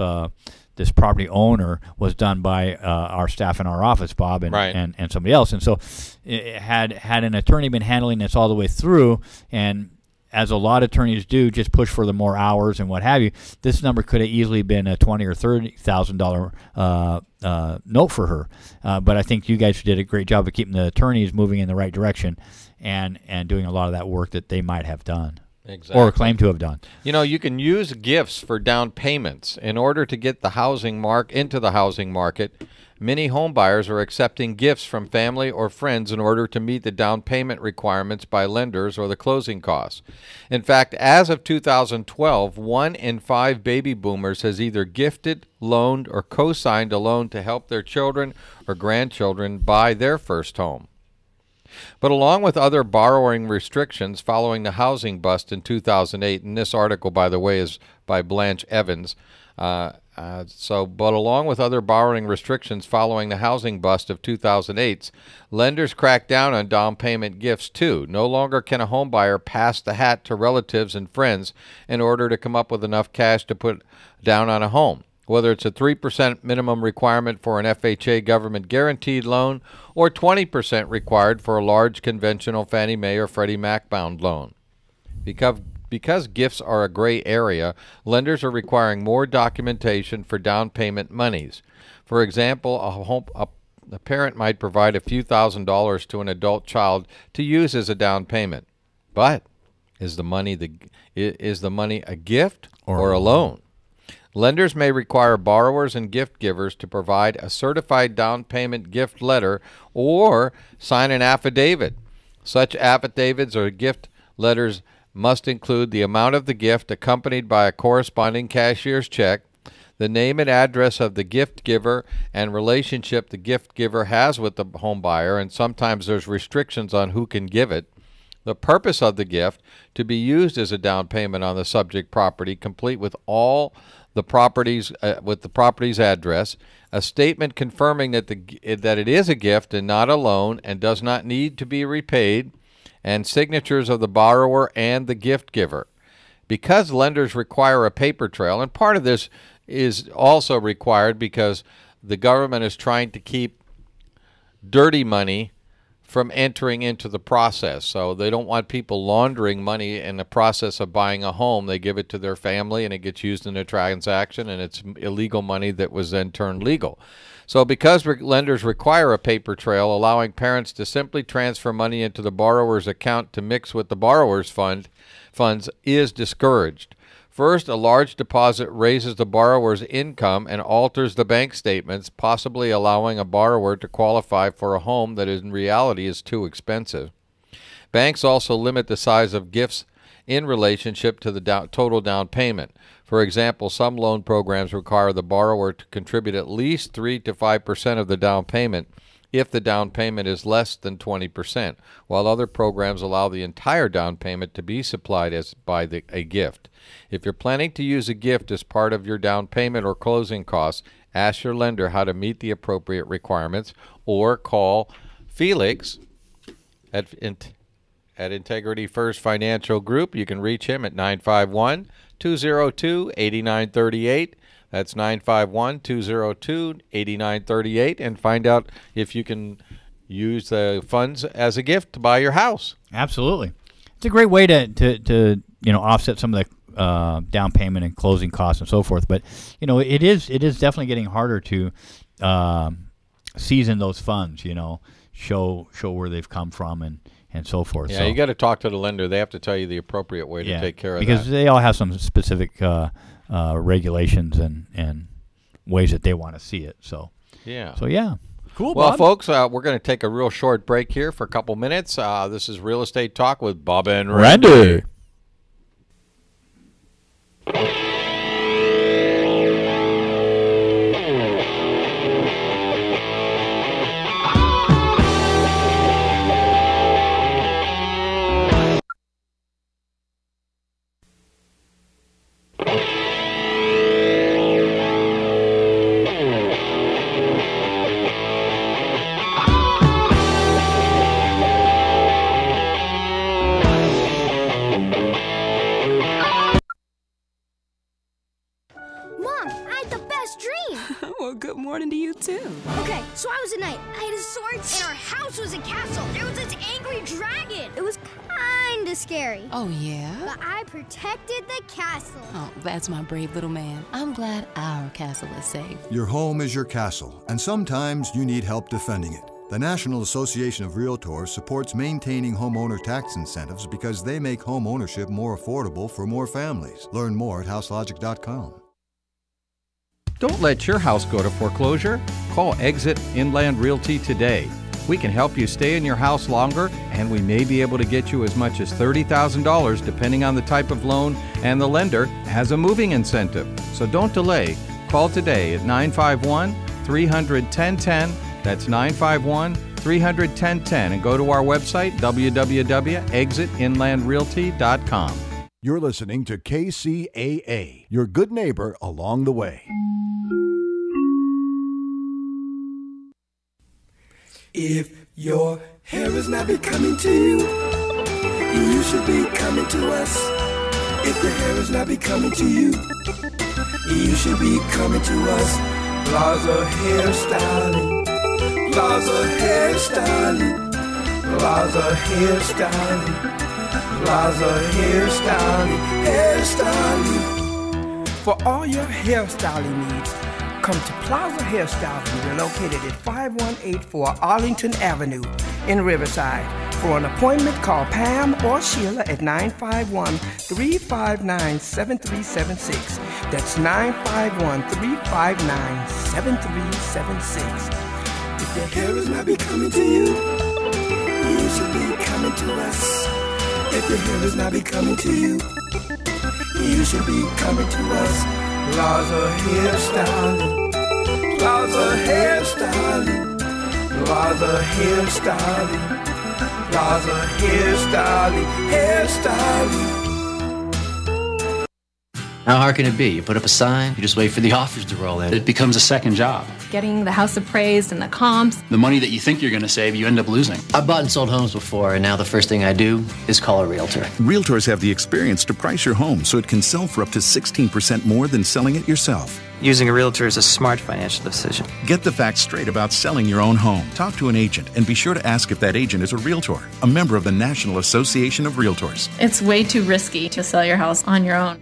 property owner was done by our staff in our office, Bob, and somebody else. And so had an attorney been handling this all the way through, and as a lot of attorneys do, just push for the more hours and what have you, this number could have easily been a $20,000 or $30,000 note for her. But I think you guys did a great job of keeping the attorneys moving in the right direction and doing a lot of that work that they might have done. Exactly. Or claim to have done. You can use gifts for down payments in order to get the into the housing market. Many home buyers are accepting gifts from family or friends in order to meet the down payment requirements by lenders or the closing costs. In fact, as of 2012, 1 in 5 baby boomers has either gifted, loaned, or co-signed a loan to help their children or grandchildren buy their first home. But along with other borrowing restrictions following the housing bust in 2008, and this article, by the way, is by Blanche Evans, but along with other borrowing restrictions following the housing bust of 2008, lenders cracked down on down payment gifts too. No longer can a home buyer pass the hat to relatives and friends in order to come up with enough cash to put down on a home. Whether it's a 3% minimum requirement for an FHA government-guaranteed loan or 20% required for a large conventional Fannie Mae or Freddie Mac bound loan. Because gifts are a gray area, lenders are requiring more documentation for down payment monies. For example, a parent might provide a few $1,000s to an adult child to use as a down payment. But is the money a gift or a loan? Lenders may require borrowers and gift givers to provide a certified down payment gift letter or sign an affidavit. Such affidavits or gift letters must include the amount of the gift accompanied by a corresponding cashier's check, the name and address of the gift giver and relationship the gift giver has with the home buyer, and sometimes there's restrictions on who can give it, the purpose of the gift to be used as a down payment on the subject property, complete with all the properties with the property's address, a statement confirming that that it is a gift and not a loan and does not need to be repaid, and signatures of the borrower and the gift giver. Because lenders require a paper trail, and part of this is also required because the government is trying to keep dirty money from entering into the process. So they don't want people laundering money in the process of buying a home. They give it to their family and it gets used in a transaction, and it's illegal money that was then turned legal. So because lenders require a paper trail, allowing parents to simply transfer money into the borrower's account to mix with the borrower's funds is discouraged. First, a large deposit raises the borrower's income and alters the bank statements, possibly allowing a borrower to qualify for a home that in reality is too expensive. Banks also limit the size of gifts in relationship to the total down payment. For example, some loan programs require the borrower to contribute at least 3 to 5% of the down payment if the down payment is less than 20%, while other programs allow the entire down payment to be supplied by a gift. If you're planning to use a gift as part of your down payment or closing costs, ask your lender how to meet the appropriate requirements, or call Felix at Integrity First Financial Group. You can reach him at 951-202-8938. That's 951-202-8938, and find out if you can use the funds as a gift to buy your house. Absolutely. It's a great way to offset some of the down payment and closing costs and so forth. But, it is definitely getting harder to season those funds, show where they've come from and so forth. Yeah, you got to talk to the lender. They have to tell you the appropriate way to take care of that. Because they all have some specific regulations and ways that they want to see it. So yeah. Cool, well, Bob. folks, we're going to take a real short break here for a couple minutes. This is Real Estate Talk with Bob and Randy. Good morning to you, too. Okay, so I was a knight. I had a sword, and our house was a castle. There was this angry dragon. It was kinda scary. Oh, yeah? But I protected the castle. Oh, that's my brave little man. I'm glad our castle is safe. Your home is your castle, and sometimes you need help defending it. The National Association of Realtors supports maintaining homeowner tax incentives because they make home ownership more affordable for more families. Learn more at houselogic.com. Don't let your house go to foreclosure. Call Exit Inland Realty today. We can help you stay in your house longer, and we may be able to get you as much as $30,000 depending on the type of loan, and the lender has a moving incentive. So don't delay. Call today at 951-300-1010. That's 951-300-1010, and go to our website, www.exitinlandrealty.com. You're listening to KCAA, your good neighbor along the way. If your hair is not becoming to you, you should be coming to us. If your hair is not becoming to you, you should be coming to us. Plaza Hairstyling, Plaza Hairstyling, Plaza Hairstyling, Plaza Hairstyling, hairstyling. For all your hairstyling needs, come to Plaza Hairstyling. We're located at 5184 Arlington Avenue in Riverside. For an appointment, call Pam or Sheila at 951-359-7376. That's 951-359-7376. If your hair is not becoming to you, you should be coming to us. If your hair is not becoming to you, you should be coming to us. Plaza Hairstyling, Plaza Hairstyling, Plaza Hairstyling, Plaza Hairstyling, Hairstyling. How hard can it be? You put up a sign, you just wait for the offers to roll in. It becomes a second job. Getting the house appraised and the comps. The money that you think you're going to save, you end up losing. I've bought and sold homes before, and now the first thing I do is call a realtor. Realtors have the experience to price your home so it can sell for up to 16% more than selling it yourself. Using a realtor is a smart financial decision. Get the facts straight about selling your own home. Talk to an agent and be sure to ask if that agent is a realtor, a member of the National Association of Realtors. It's way too risky to sell your house on your own.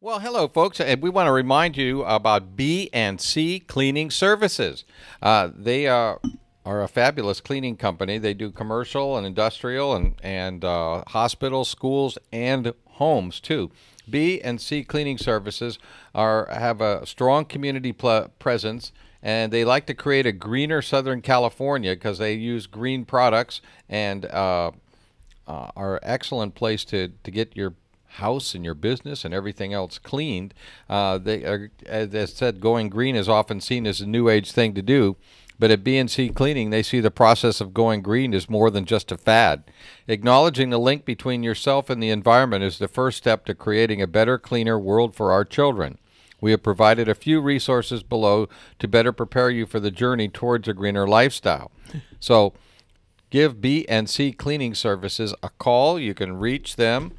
Well, hello, folks, and we want to remind you about B&C Cleaning Services. They are a fabulous cleaning company. They do commercial and industrial and hospitals, schools, and homes, too. B&C Cleaning Services have a strong community presence, and they like to create a greener Southern California because they use green products and are an excellent place to get your house and your business and everything else cleaned. They are, as I said, going green is often seen as a new age thing to do, but at B&C Cleaning they see the process of going green as more than just a fad. Acknowledging the link between yourself and the environment is the first step to creating a better, cleaner world for our children. We have provided a few resources below to better prepare you for the journey towards a greener lifestyle. So give B&C Cleaning Services a call. You can reach them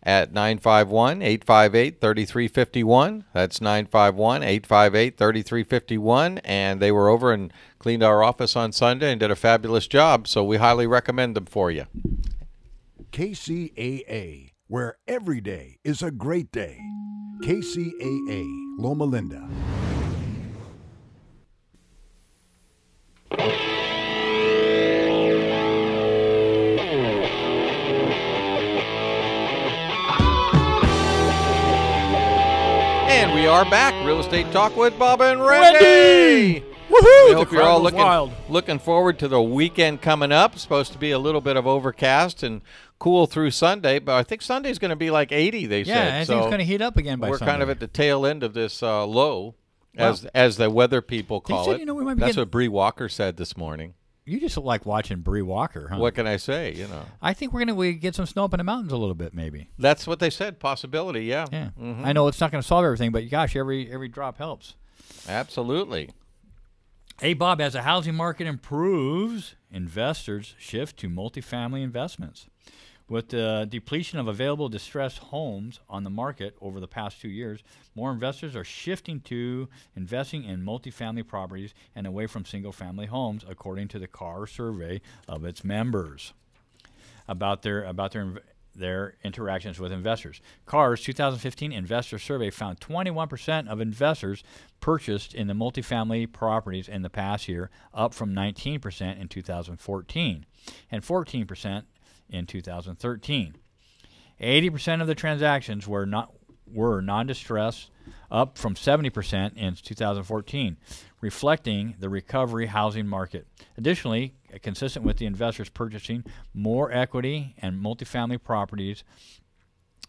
at 951-858-3351. That's 951-858-3351. And they were over and cleaned our office on Sunday and did a fabulous job, so we highly recommend them for you. KCAA, where every day is a great day. KCAA, Loma Linda. And we are back. Real Estate Talk with Bob and Randy. Woohoo! We hope you're all looking forward to the weekend coming up. It's supposed to be a little bit of overcast and cool through Sunday, but I think Sunday's going to be like 80, they said. Yeah, I think it's going to heat up again by Sunday. We're kind of at the tail end of this low, Wow. as the weather people call said, it. you know, we might be That's getting- what Bree Walker said this morning. You just like watching Bree Walker, huh? What can I say, you know? I think we're going to get some snow up in the mountains a little bit, maybe. That's what they said, possibility, yeah. Yeah. Mhm. I know it's not going to solve everything, but gosh, every drop helps. Absolutely. Hey, Bob, as the housing market improves, investors shift to multifamily investments. With the depletion of available distressed homes on the market over the past 2 years, more investors are shifting to investing in multifamily properties and away from single-family homes, according to the Kcaa survey of its members about their interactions with investors. Kcaa's 2015 investor survey found 21% of investors purchased in the multifamily properties in the past year, up from 19% in 2014 and 14% in 2013. 80% of the transactions were non-distressed, up from 70% in 2014, reflecting the recovery housing market. Additionally, consistent with the investors purchasing more equity and multifamily properties,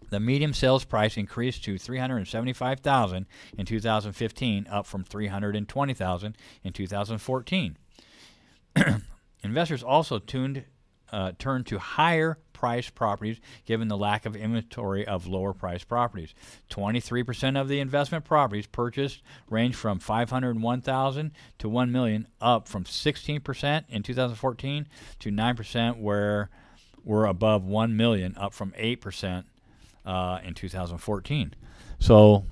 the median sales price increased to $375,000 in 2015, up from $320,000 in 2014. Investors also turned to higher priced properties given the lack of inventory of lower priced properties. 23% of the investment properties purchased range from $501,000 to $1 million, up from 16% in 2014 to 9% where were above $1 million, up from 8% in 2014. So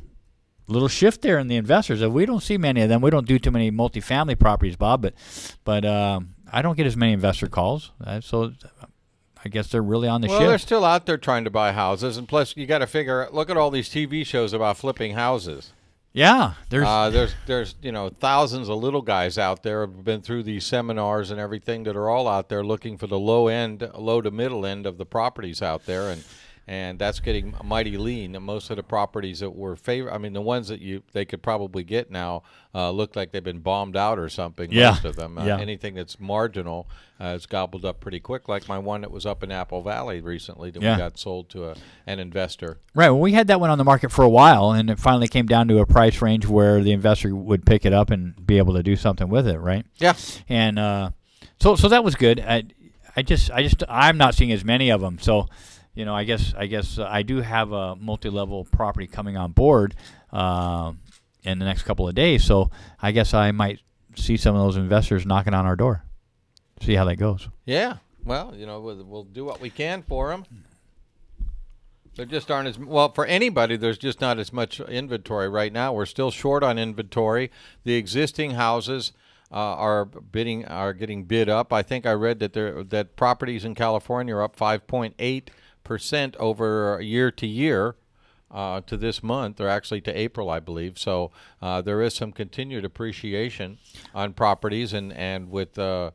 little shift there in the investors. We don't see many of them. We don't do too many multifamily properties, Bob, but I don't get as many investor calls. So I guess they're really on the shift. Well, they're still out there trying to buy houses, and plus you got to figure. Look at all these TV shows about flipping houses. Yeah, there's thousands of little guys out there who've been through these seminars and everything that are all out there looking for the low to middle end of the properties out there, and and that's getting mighty lean. And most of the properties that were the ones that they could probably get now look like they've been bombed out or something. Yeah. Most of them. Yeah. Anything that's marginal is gobbled up pretty quick, like my one that was up in Apple Valley recently that we got sold to an investor. Right. Well, we had that one on the market for a while, and it finally came down to a price range where the investor would pick it up and be able to do something with it, right? Yeah. And so that was good. I'm not seeing as many of them. So, I guess I do have a multi-level property coming on board in the next couple of days. So I guess I might see some of those investors knocking on our door. See how that goes. Yeah. Well, we'll do what we can for them. There just aren't as well for anybody. There's just not as much inventory right now. We're still short on inventory. The existing houses are getting bid up. I think I read that properties in California are up 5.8% over year to year to this month, or actually to April, I believe. So there is some continued appreciation on properties, and with the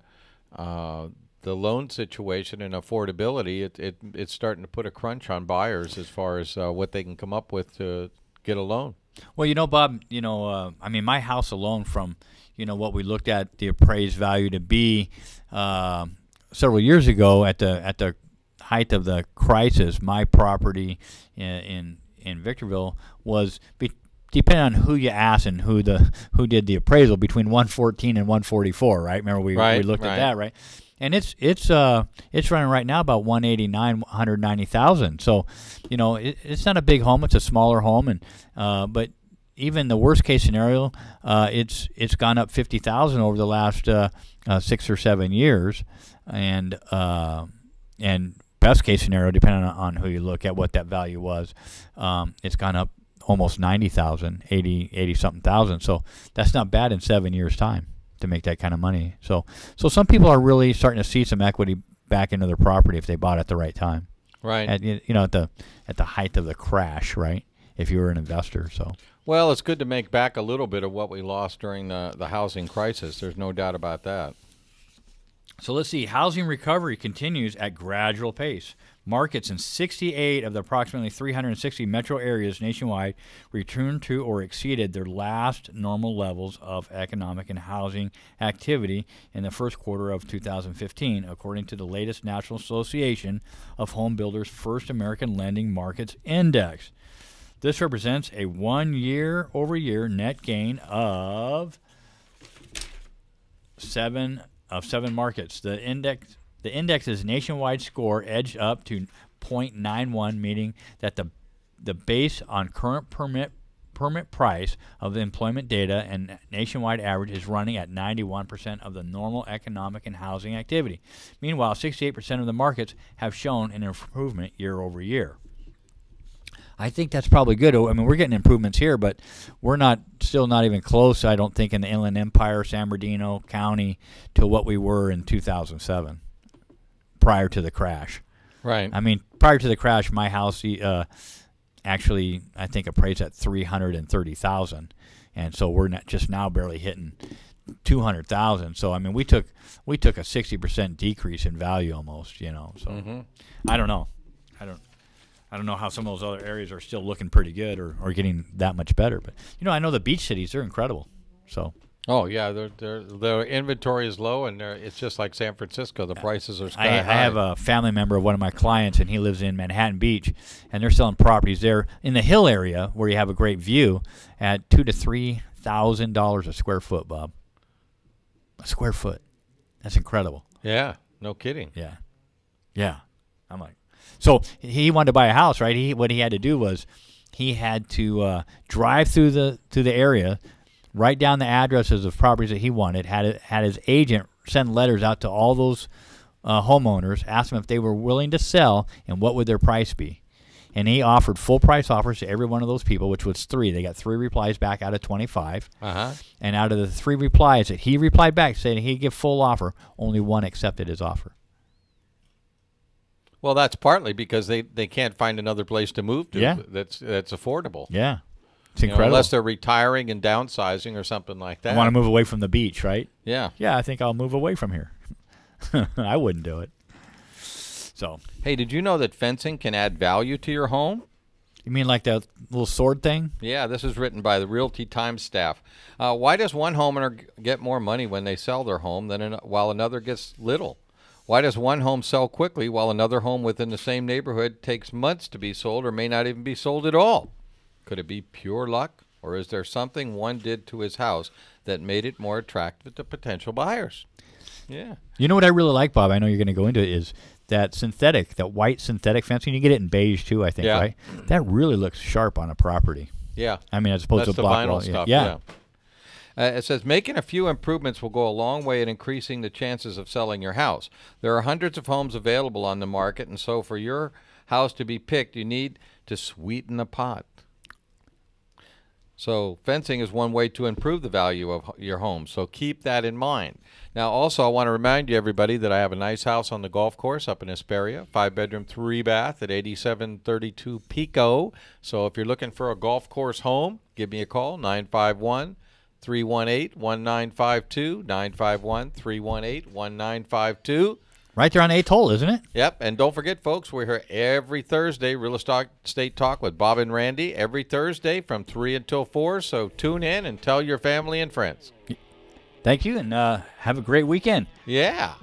loan situation and affordability, it's starting to put a crunch on buyers as far as what they can come up with to get a loan. Well, Bob, my house alone, from what we looked at the appraised value to be several years ago at the height of the crisis, my property in Victorville was depending on who you ask and who did the appraisal, between 114 and 144, right? Remember we looked at that, right? And it's running right now about 190,000. So, it's not a big home; it's a smaller home, and but even the worst case scenario, it's gone up 50,000 over the last 6 or 7 years, and best case scenario, depending on who you look at, what that value was, it's gone up almost 90,000, 80 something thousand. So that's not bad in 7 years' time to make that kind of money. So some people are really starting to see some equity back into their property if they bought at the right time. Right. At the height of the crash, right? If you were an investor, so. Well, it's good to make back a little bit of what we lost during the housing crisis. There's no doubt about that. So let's see. Housing recovery continues at gradual pace. Markets in 68 of the approximately 360 metro areas nationwide returned to or exceeded their last normal levels of economic and housing activity in the first quarter of 2015, according to the latest National Association of Home Builders First American Lending Markets Index. This represents a 1 year-over-year net gain of seven markets. The index's nationwide score edged up to 0.91, meaning that the base on current permit price of the employment data and nationwide average is running at 91% of the normal economic and housing activity. Meanwhile, 68% of the markets have shown an improvement year over year. I think that's probably good. I mean, we're getting improvements here, but we're still not even close, I don't think, in the Inland Empire, San Bernardino County, to what we were in 2007, prior to the crash. Right. I mean, prior to the crash, my house actually, I think, appraised at $330,000, and so we're just now barely hitting $200,000. So I mean, we took a 60% decrease in value almost. So I don't know. I don't know how some of those other areas are still looking pretty good or getting that much better. But, I know the beach cities, they're incredible. So. Oh, yeah. Their inventory is low, and it's just like San Francisco. The prices are sky high. I have a family member of one of my clients, and he lives in Manhattan Beach, and they're selling properties there in the Hill area where you have a great view at $2,000 to $3,000 a square foot, Bob. A square foot. That's incredible. Yeah. No kidding. Yeah. Yeah. I'm like. So he wanted to buy a house, right? What he had to do was he had to drive through the area, write down the addresses of properties that he wanted, had his agent send letters out to all those homeowners, ask them if they were willing to sell and what would their price be. And he offered full price offers to every one of those people, which was 3. They got 3 replies back out of 25. And out of the 3 replies that he replied back saying he'd give full offer, only 1 accepted his offer. Well, that's partly because they can't find another place to move to that's affordable. Yeah. It's incredible. Unless they're retiring and downsizing or something like that. I want to move away from the beach, right? Yeah. Yeah, I think I'll move away from here. I wouldn't do it. So, hey, did you know that fencing can add value to your home? you mean like that little sword thing? Yeah, this is written by the Realty Times staff. Why does one homeowner get more money when they sell their home while another gets little? Why does one home sell quickly while another home within the same neighborhood takes months to be sold or may not even be sold at all? Could it be pure luck, or is there something one did to his house that made it more attractive to potential buyers? Yeah. You know what I really like, Bob? I know you're going to go into it, is that white synthetic fencing. You get it in beige too, I think, Yeah. right? That really looks sharp on a property. Yeah. I mean, as opposed That's to the block vinyl wall. stuff. Yeah. It says making a few improvements will go a long way in increasing the chances of selling your house. There are hundreds of homes available on the market, and so for your house to be picked, you need to sweeten the pot. So fencing is one way to improve the value of your home, so keep that in mind. Now, also, I want to remind you, everybody, that I have a nice house on the golf course up in Hesperia, 5-bedroom, 3-bath at 8732 Pico. So if you're looking for a golf course home, give me a call, 951-318-1952, 951-318-1952. Right there on 8th hole, isn't it? Yep, and don't forget, folks, we're here every Thursday, Real Estate Talk with Bob and Randy, every Thursday from 3 until 4, so tune in and tell your family and friends. Thank you, and have a great weekend. Yeah.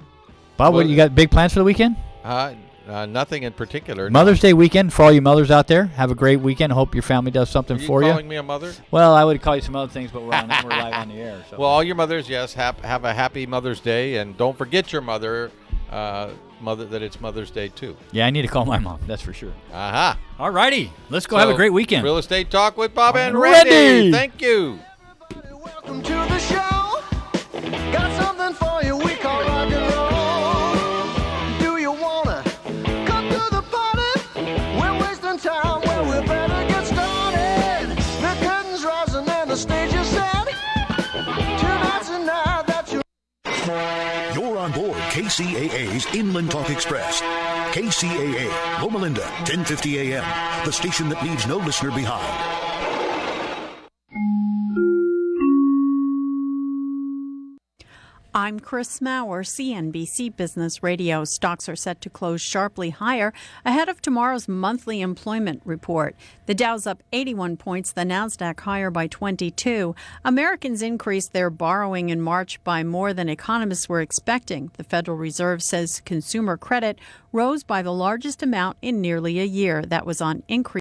Bob, what you got big plans for the weekend? Nothing in particular. Mother's Day weekend for all you mothers out there. Have a great weekend. Hope your family does something for you. Are you calling me a mother? Well, I would call you some other things, but we're live on the air. So. Well, all your mothers, yes, have a happy Mother's Day, and don't forget your mother, that it's Mother's Day too. Yeah, I need to call my mom. That's for sure. Aha. All righty, let's go have a great weekend. Real Estate Talk with Bob and Randy. Thank you. Welcome to the show. Got something for you we call rock and roll. Do you wanna come to the party? We're wasting time, well we better get started. The curtain's rising and the stage is set. Tonight's the night that you. You're on board KCAA's Inland Talk Express. KCAA, Loma Linda, 1050 AM, the station that leaves no listener behind. I'm Chris Maurer, CNBC Business Radio. Stocks are set to close sharply higher ahead of tomorrow's monthly employment report. The Dow's up 81 points, the Nasdaq higher by 22. Americans increased their borrowing in March by more than economists were expecting. The Federal Reserve says consumer credit rose by the largest amount in nearly a year. That was on increase.